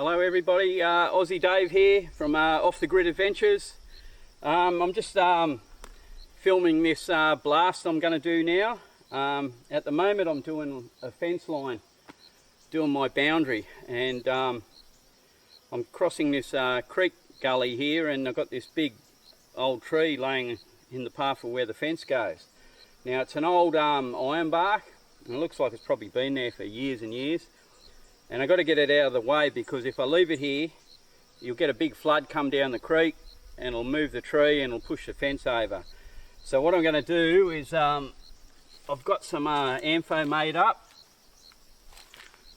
Hello everybody, Aussie Dave here from Off the Grid Adventures. I'm just filming this blast I'm going to do now. At the moment I'm doing a fence line, doing my boundary, and I'm crossing this creek gully here, and I've got this big old tree laying in the path of where the fence goes. Now it's an old ironbark, and it looks like it's probably been there for years and years. And I've got to get it out of the way, because if I leave it here, you'll get a big flood come down the creek and it'll move the tree and it'll push the fence over. So what I'm going to do is, I've got some ANFO made up.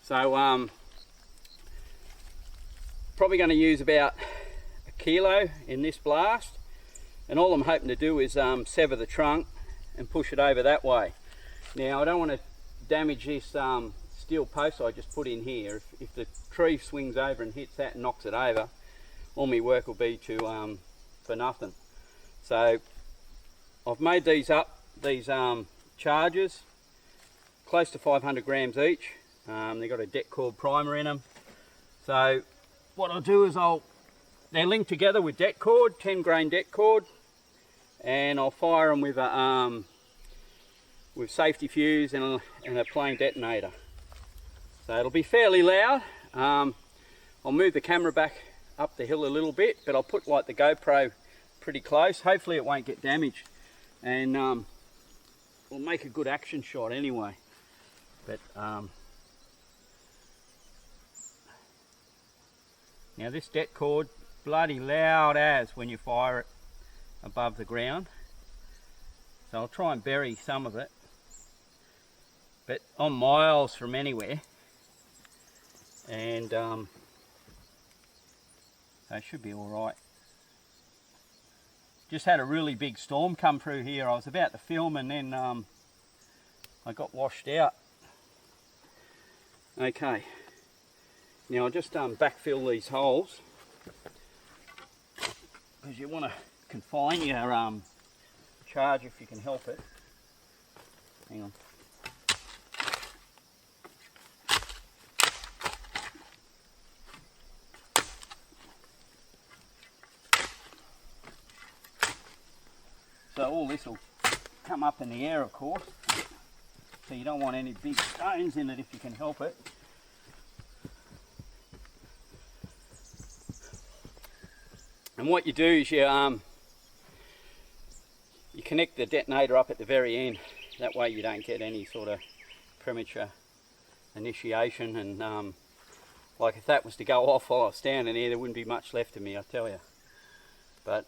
So probably going to use about a kilo in this blast. And all I'm hoping to do is sever the trunk and push it over that way. Now I don't want to damage this steel post I just put in here. If the tree swings over and hits that and knocks it over, all my work will be to for nothing. So I've made these up, these chargers, close to 500 grams each. They've got a det cord primer in them. So what I'll do is they're linked together with det cord, 10 grain det cord, and I'll fire them with a safety fuse and a plain detonator. So it'll be fairly loud. I'll move the camera back up the hill a little bit, but I'll put like the GoPro pretty close. Hopefully it won't get damaged, and we'll make a good action shot anyway. But now this det cord, bloody loud as when you fire it above the ground. So I'll try and bury some of it, but I'm miles from anywhere. And so it should be all right. Just had a really big storm come through here. I was about to film, and then I got washed out. Okay, now I'll just backfill these holes, because you want to confine your charge if you can help it. Hang on. So all this will come up in the air, of course, so you don't want any big stones in it if you can help it. And what you do is you connect the detonator up at the very end. That way you don't get any sort of premature initiation, and like if that was to go off while I was standing there wouldn't be much left of me, I tell you. But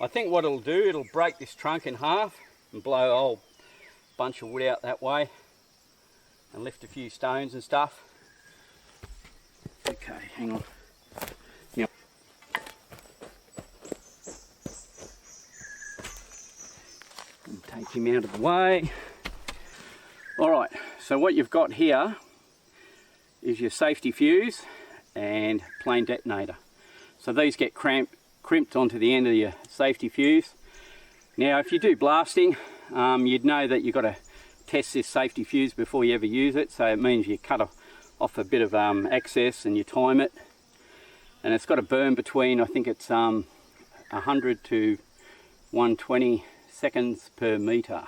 I think what it'll do, it'll break this trunk in half and blow a whole bunch of wood out that way and lift a few stones and stuff. Okay, hang on. Now, take him out of the way. Alright, so what you've got here is your safety fuse and plain detonator. So these get crimped onto the end of your safety fuse. Now if you do blasting, you'd know that you've got to test this safety fuse before you ever use it. So it means you cut off a bit of excess and you time it, and it's got to burn between, I think it's 100 to 120 seconds per metre,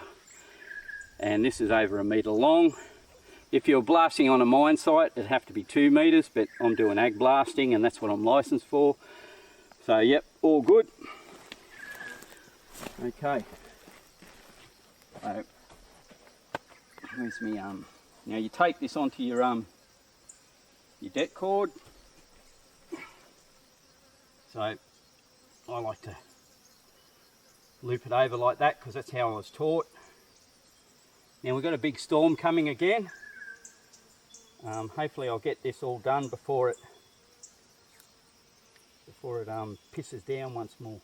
and this is over a metre long. If you're blasting on a mine site, it'd have to be 2 metres, but I'm doing ag blasting and that's what I'm licensed for. So yep, all good. Okay. So where's me now you take this onto your det cord. So I like to loop it over like that, because that's how I was taught. Now we've got a big storm coming again. Hopefully I'll get this all done before it pisses down once more.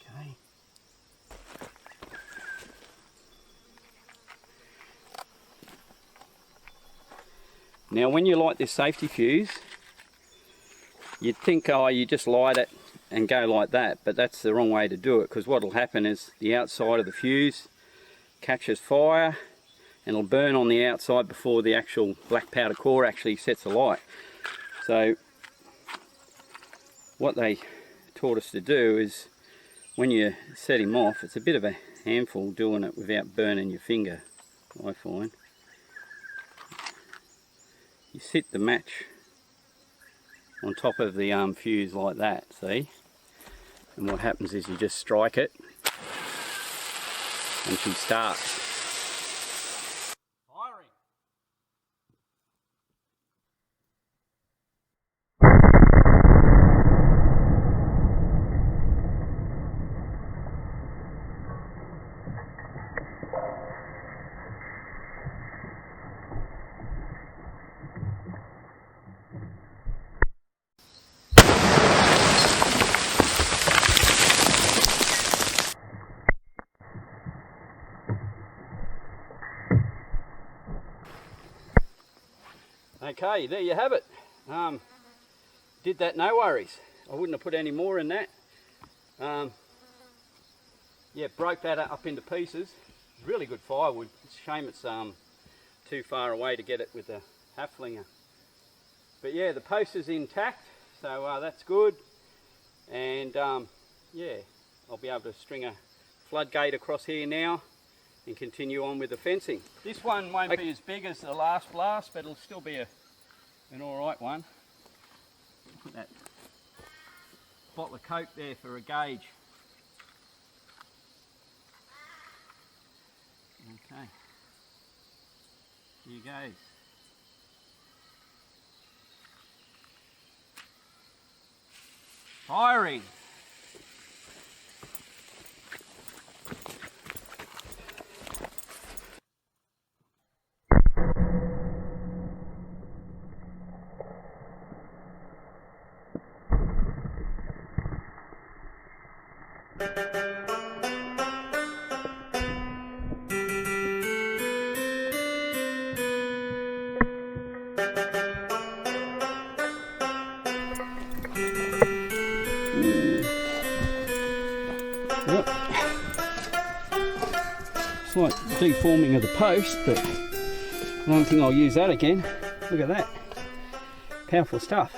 Okay. Now when you light this safety fuse, you'd think, oh, you just light it and go like that, but that's the wrong way to do it, because what will happen is the outside of the fuse catches fire and it'll burn on the outside before the actual black powder core actually sets alight. So what they taught us to do is, when you set him off, it's a bit of a handful doing it without burning your finger, I find. You sit the match on top of the fuse like that, see? And what happens is you just strike it and she starts. Firing. Okay, there you have it. Did that no worries. I wouldn't have put any more in that. Yeah, broke that up into pieces. Really good firewood. It's a shame it's too far away to get it with a half-flinger. But yeah, the post is intact, so that's good. And yeah, I'll be able to string a floodgate across here now and continue on with the fencing. This one won't be as big as the last blast, but it'll still be an alright one. Put that bottle of Coke there for a gauge. Okay, here goes. Firing! Yep. Slight deforming of the post, but I don't think I'll use that again. Look at that. Powerful stuff.